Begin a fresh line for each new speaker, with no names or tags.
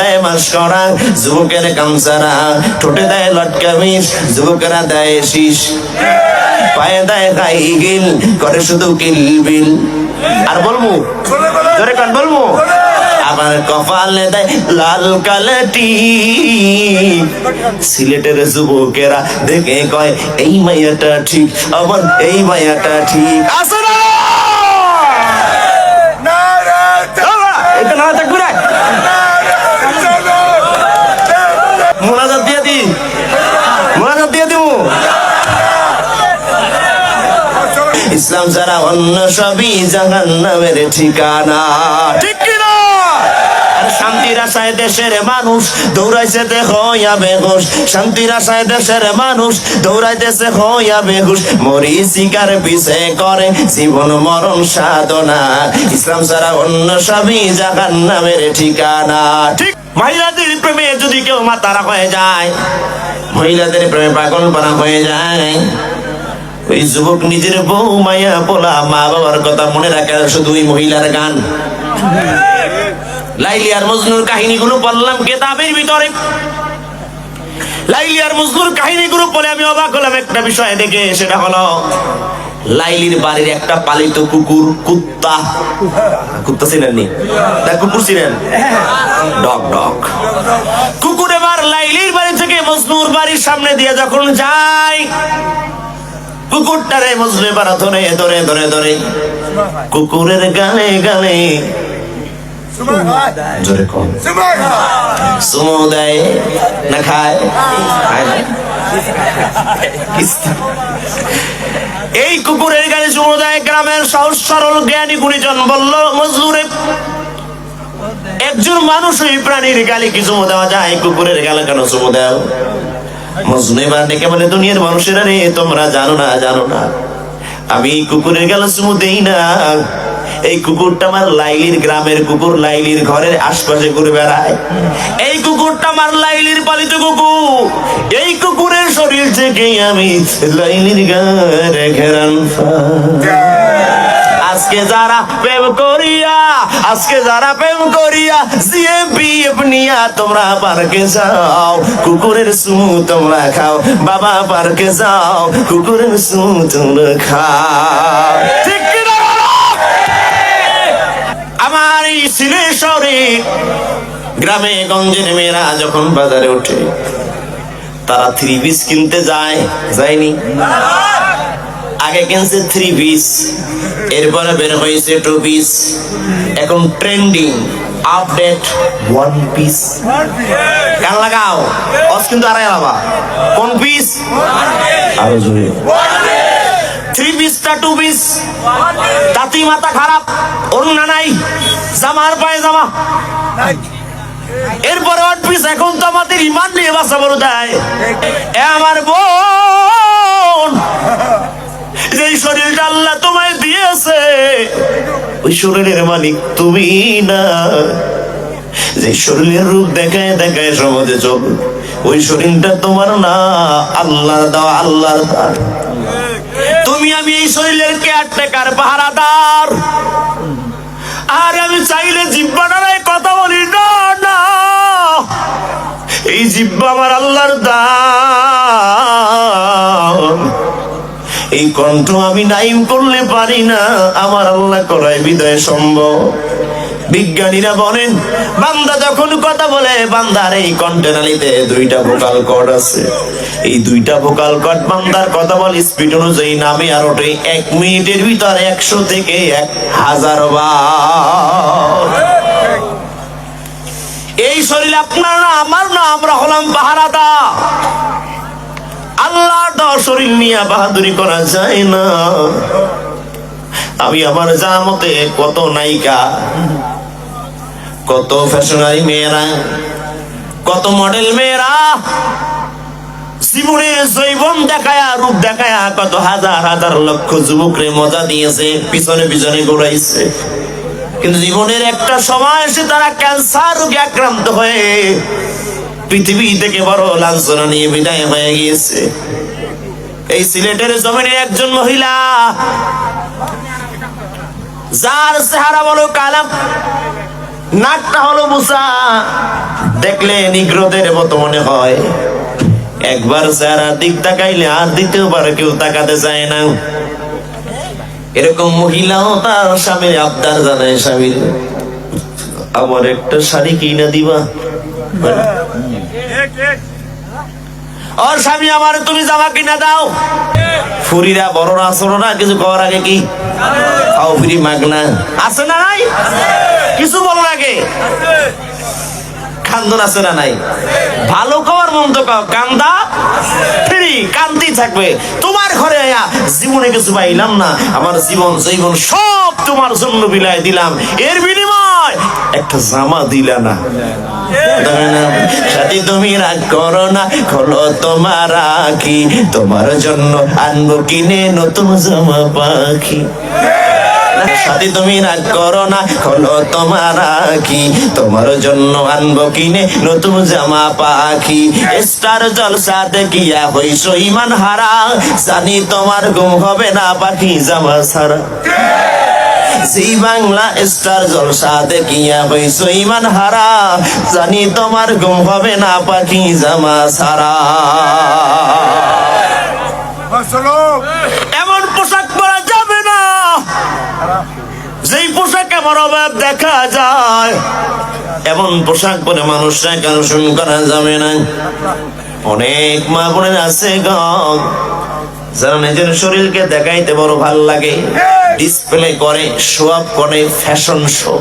দেয় মাস্করা, যুবকের গামছারা, ঠোঁটে দেয় লটকামিস, যুবকেরা দেয় শীষ, পায়ে দেয় হাই গিল, করে শুধু কিলবিল। আর বলবো জোরে কান বলবো, আবার কপালে দেয় লাল কালাটি। সিলেটের যুবকেরা দেখে কয় এই মাইয়াটা ঠিক, আবার এই মাইয়াটা ঠিক আছে না? এটা না থাকবে রে, মোনাজাত দিয়ে দি, মোনাজাত দিয়ে দিব। ইসলাম ছাড়া অন্য সবই জাহান্নামের ঠিকানা, ঠিক কিনা? আর শান্তির আশায় দেশের মানুষ দৌড়াইছে হইয়া বেহুশ, শান্তির আশায় দেশের মানুষ দৌড়াইতেছে হইয়া বেহুশ, মরিচিকার পিছে করে জীবন মরণ সাধনা। ইসলাম ছাড়া অন্য সবই জাহান্নামের ঠিকানা, ঠিক। মহিলাদের প্রেমে যদি কেউ মাতারা হয়ে যায়, মহিলাদের প্রেমে পাগল পারা হয়ে যায়, ওই যুবক নিজের বউ মায়া পোলা মা বাবার কথা মনে রাখে শুধু ওই মহিলার গান। লাইলি আর মজনুর কাহিনীগুলো পড়লাম কিতাবের ভিতরে, লাইলি আর মজনুর কাহিনীগুলো পড়ে আমি অবাক হলাম একটা বিষয় দেখে, সেটা হলো লাইলির বাড়ির একটা পালিত কুকুর, কুত্তা, কুত্তা ছিলেন নি? কুকুর ছিলেন, ডগ ডগ কুকুর। এবার লাইলির বাড়ি থেকে মজনুর বাড়ির সামনে দিয়ে যখন যায়, কুকুরটারে মজনু এবার ধরে ধরে ধরে ধরে কুকুরের গালে গালে জোরে কম চুমু দেয় না, খায় এই কুকুরের গালে চুমু দেয়। গ্রামের সহজ সরল জ্ঞানী গুণীজন বলল, মজনুরে একজন মানুষ ওই প্রাণীর গালে কি চুমু দেওয়া যায়, কুকুরের গালে কেন চুমু দাও? মজনু এবার ডেকে বলে, দুনিয়ার মানুষেরা রে, তোমরা জানো না, জানো না, আমি কুকুরের গালে চুমু দেই না। এই কুকুরটা আমার লাইলির গ্রামের কুকুর, লাইলির ঘরের আশপাশে ঘুরে বেড়ায়। এই কুকুরটা আমার লাইলির পালিত কুকুর। এই কুকুরের শরীর থেকে আমি লাইলির গায়ে ঘেরান আজকে যারা প্রেম করিয়া, আজকে যারা প্রেম করিয়া জিএপিএফ নিয়া তোমরা পার্কে যাও, কুকুরের চুমু তোমরা খাও, বাবা পার্কে যাও, কুকুরের চুমু তোমরা খাও, ঠিক কিনা? আমার এই সিলেট শহরে গ্রামে গঞ্জের মেয়েরা যখন বাজারে ওঠে, তারা 3 পিস কিনতে যায়, যায়নি? আগে কিনছে 3 পিস, এরপরে বের হয়েছে 2 পিস, এখন ট্রেন্ডিং আপডেট 1 পিস। কান লাগাও, অস কিন্তু আড়াই লাভা। কোন পিস? আরো জোরে। 3 পিসটা 2 পিস, তাতেই মাথা খারাপ। ওড়না নাই, জামার পায়ে জামা, এরপরে 1 পিস। এখন তো আমাদের ইমান নিয়ে বাঁচা বড় দেয়। আমার বোন, যেই শরীরটা আল্লাহ তোমায় দিয়েছে, ওই শরীরের মালিক তুমি না। যে শরীরের রূপ দেখায় দেখায় সমাজে চল, ওই শরীরটা তোমার না, আল্লাহর দেওয়া, আল্লাহর দান। তুমি আমি এই শরীরের কেয়ারটেকার, পাহারাদার। আর আমি চাইলে জিহ্বাটা কথা বলি না, না, এই জিহ্বা আমার আল্লাহর দান। এই কণ্ঠ আমি নাইম করলে পারি না, আমার আল্লাহ করায় বিদায় সম্ভব। বিজ্ঞানীরা বলেন, বান্দা যখন কথা বলে, বান্দার এই কণ্ঠনালীতে 2টা ভোকাল কর্ড আছে। এই 2টা ভোকাল কর্ড বান্দার কথা বল স্পিড অনুযায়ী নামে আর ওঠে 1 মিনিটের ভিতর 100 থেকে 1000 বার। এই শরীর আপনার না, আমার না, আমরা হলাম পাহারাদার। আল্লাহর দেওয়া শরীর নিয়ে বাহাদুরি করা যায় না। আমি আমার জামতে কত নায়িকা, কত ফ্যাশনারি মেয়েরা, কত মডেল মেয়েরা জীবনে জৈবন দেখায়া, রূপ দেখায়া কত হাজার হাজার লক্ষ যুবকরে মজা দিয়েছে, পিছনে পিছনে ঘুরাইছে। কিন্তু জীবনের একটা সময় এসে তারা ক্যান্সার রোগে আক্রান্ত হয়ে পৃথিবী থেকে বড় লাঞ্ছনা নিয়ে বিদায় হয়ে গিয়েছে। এই সিলেটের জমিনে একজন মহিলা, যার চেহারা বলো কালাম, নাকটা হলো বুসা, দেখলে নিগ্রোদের মতো মনে হয়। একবার চেহারা দিক তাকাইলে আর দ্বিতীয়বার কেউ তাকাতে চায় না। এরকম মহিলাও তার স্বামীর আবদার জানায়, স্বামীর আমার একটা শাড়ি কিনা দিবা। ওর স্বামী আমার তুমি জামা কিনা দাও। ফুরিরা বড়রা ছোটরা কিছু করার আগে কি খাও ফ্রি মাগনা আছে না নাই? কিছু বলার আগে খান্দন আছে না নাই? ভালো খাওয়ার মন্দ খাও, কান্দা ফ্রি, কান্দি থাকবে। তোমার ঘরে আয়া জীবনে কিছু পাইলাম না, আমার জীবন জীবন সব তোমার জন্য বিলাই দিলাম, এর বিনিময় একটা জামা দিলা না। সাথী তুমি রাগ করো না, খোলো তোমার রাখি, তোমার জন্য আনবো কিনে নতুন জামা পাখি। সাথী তুমি রাগ করো না, খোলো তোমার রাখি, তোমার জন্য আনবো কিনে নতুন জামা পাখি। স্টার জলসা দেখিয়া হইছো ইমান হারা, জানি তোমার ঘুম হবে না পাখি জামা ছাড়া। জি বাংলা স্টার জলসা দেখিয়া হইছো ইমান হারা, জানি তোমার ঘুম হবে না পাখি জামা ছাড়া। এমন পোশাক পরা যাবে না যেই পোশাক আমার অভাব দেখা যায়, এমন পোশাক পরে মানুষরা আকর্ষণ করা যাবে না। অনেক মা বোনের আছে গো, যারা নিজের শরীরকে দেখাইতে বড় ভাল লাগে, ডিসপ্লে করে, শো আপ করে, ফ্যাশন শো।